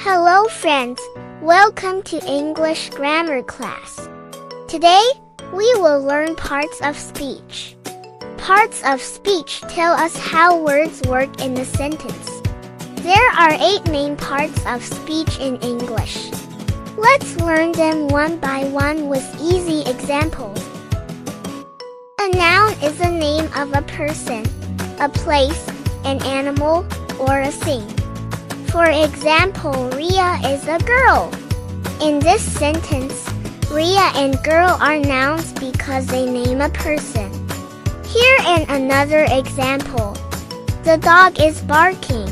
Hello friends, welcome to English grammar class. Today, we will learn parts of speech. Parts of speech tell us how words work in a sentence. There are 8 main parts of speech in English. Let's learn them one by one with easy examples. A noun is a name of a person, a place, an animal, or a thing. For example, Ria is a girl. In this sentence, Ria and girl are nouns because they name a person. Here in another example, the dog is barking.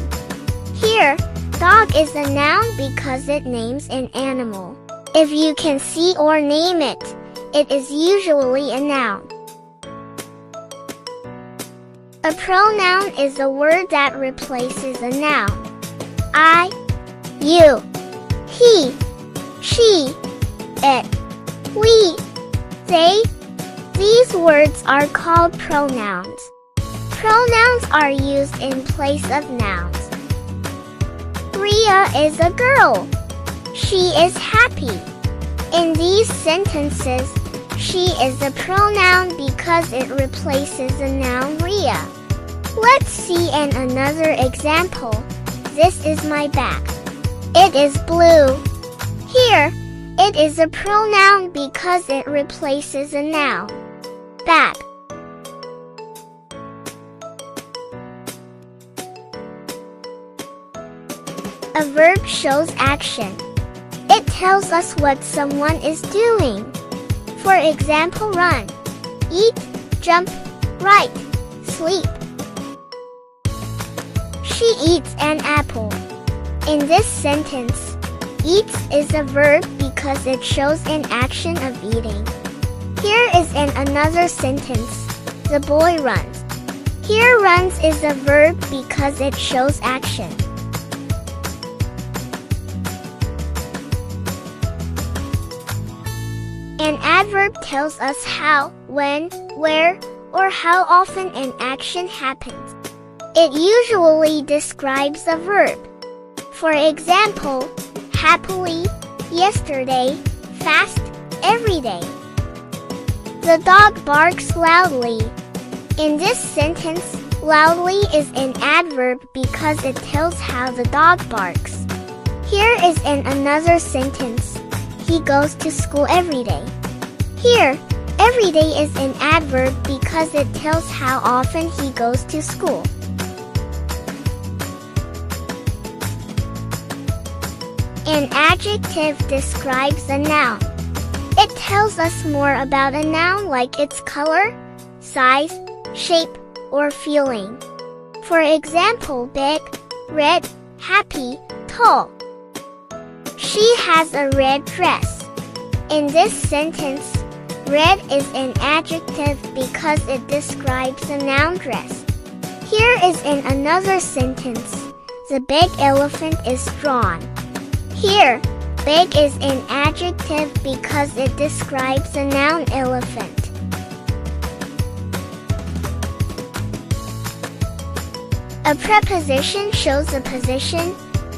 Here, dog is a noun because it names an animal. If you can see or name it, it is usually a noun. A pronoun is a word that replaces a noun. I, you, he, she, it, we, they. These words are called pronouns. Pronouns are used in place of nouns. Ria is a girl. She is happy. In these sentences, she is a pronoun because it replaces the noun Ria. Let's see another example. This is my bag. It is blue. Here, it is a pronoun because it replaces a noun. Bag. A verb shows action. It tells us what someone is doing. For example, run, eat, jump, write, sleep. She eats an apple. In this sentence, eats is a verb because it shows an action of eating. Here is another sentence. The boy runs. Here runs is a verb because it shows action. An adverb tells us how, when, where, or how often an action happens. It usually describes a verb. For example, happily, yesterday, fast, every day. The dog barks loudly. In this sentence, loudly is an adverb because it tells how the dog barks. Here is another sentence. He goes to school every day. Here, every day is an adverb because it tells how often he goes to school. An adjective describes a noun. It tells us more about a noun like its color, size, shape, or feeling. For example, big, red, happy, tall. She has a red dress. In this sentence, red is an adjective because it describes a noun dress. Here is another sentence. The big elephant is drawn. Here, big is an adjective because it describes a noun elephant. A preposition shows the position,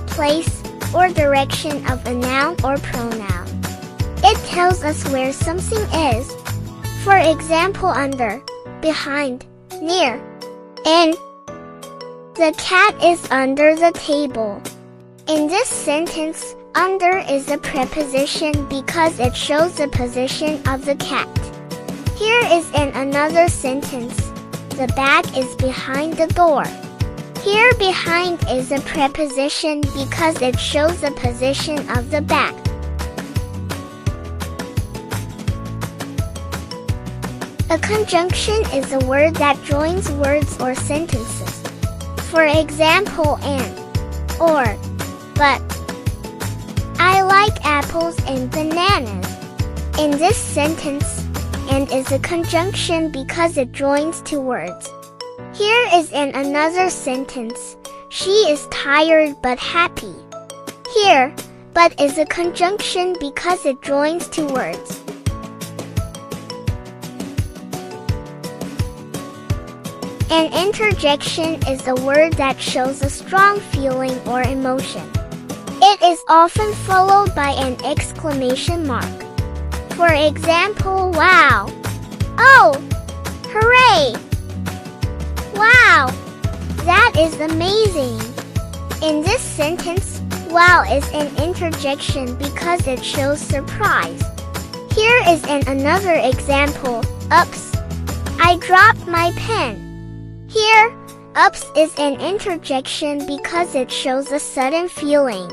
place, or direction of a noun or pronoun. It tells us where something is. For example, under, behind, near, in. The cat is under the table. In this sentence, under is a preposition because it shows the position of the cat. Here is another sentence. The bag is behind the door. Here, behind is a preposition because it shows the position of the bag. A conjunction is a word that joins words or sentences. For example, and, or, but. I like apples and bananas. In this sentence, and is a conjunction because it joins 2 words. Here is another sentence. She is tired but happy. Here, but is a conjunction because it joins 2 words. An interjection is a word that shows a strong feeling or emotion. It is often followed by an exclamation mark. For example, wow. Oh! Hooray! Wow! That is amazing! In this sentence, wow is an interjection because it shows surprise. Here is another example. Oops! I dropped my pen. Here, oops is an interjection because it shows a sudden feeling.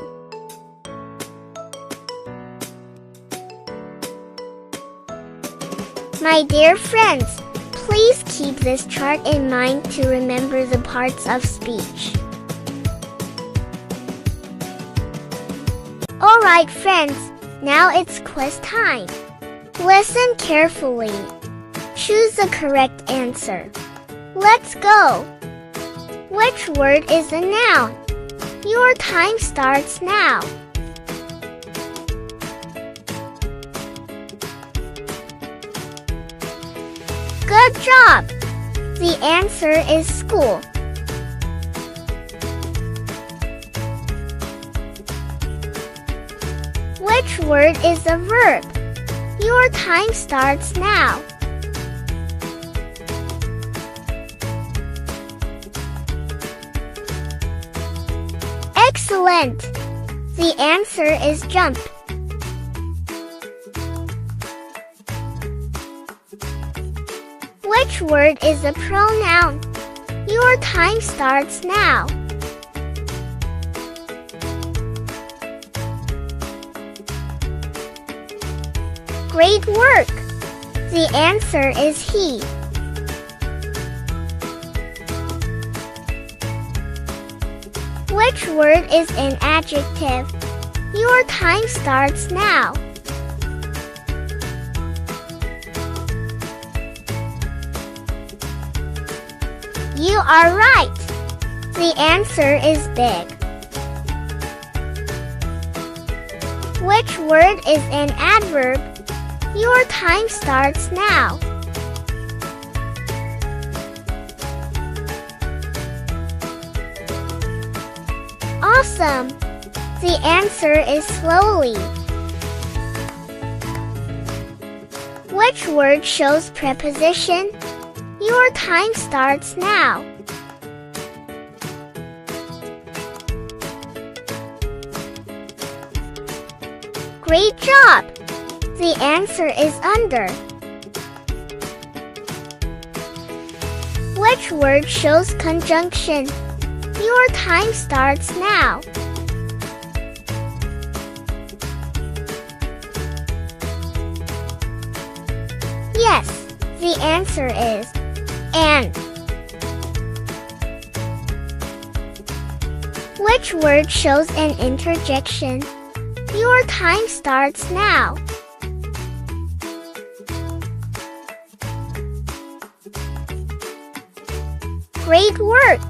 My dear friends, please keep this chart in mind to remember the parts of speech. Alright friends, now it's quiz time. Listen carefully. Choose the correct answer. Let's go! Which word is a noun? Your time starts now. Good job! The answer is school. Which word is a verb? Your time starts now. Excellent! The answer is jump. Which word is a pronoun? Your time starts now. Great work! The answer is he. Which word is an adjective? Your time starts now. You are right. The answer is big. Which word is an adverb? Your time starts now. Awesome! The answer is slowly. Which word shows preposition? Your time starts now. Great job! The answer is under. Which word shows conjunction? Your time starts now. Yes, the answer is and. Which word shows an interjection? Your time starts now. Great work!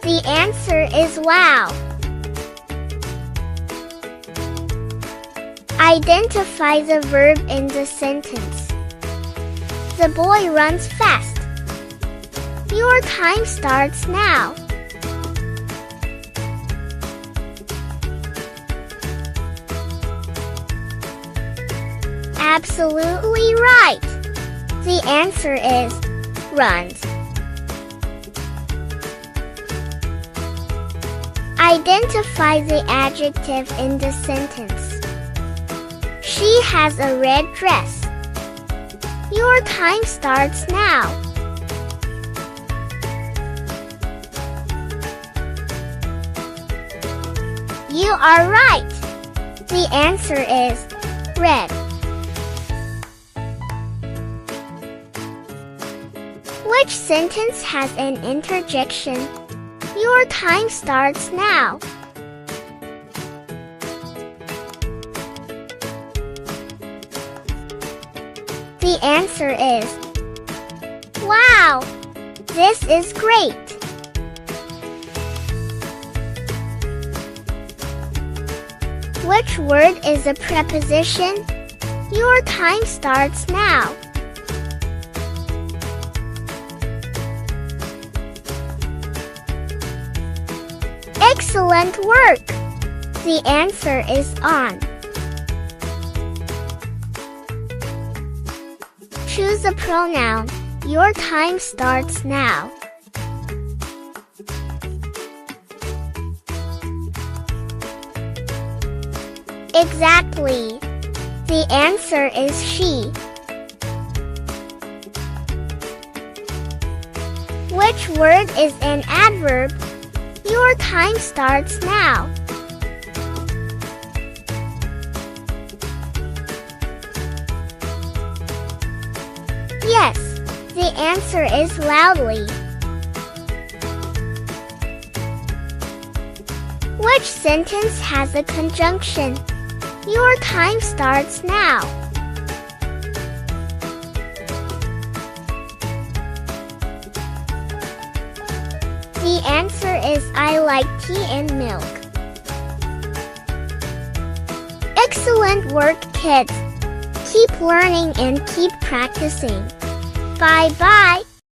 The answer is wow. Identify the verb in the sentence. The boy runs fast. Your time starts now. Absolutely right. The answer is runs. Identify the adjective in the sentence. She has a red dress. Your time starts now. You are right. The answer is red. Which sentence has an interjection? Your time starts now. The answer is wow! This is great! Which word is a preposition? Your time starts now. Excellent work! The answer is on. Choose a pronoun. Your time starts now. Exactly. The answer is she. Which word is an adverb? Your time starts now. Yes, the answer is loudly. Which sentence has a conjunction? Your time starts now. The answer is I like tea and milk. Excellent work, kids. Keep learning and keep practicing. Bye-bye.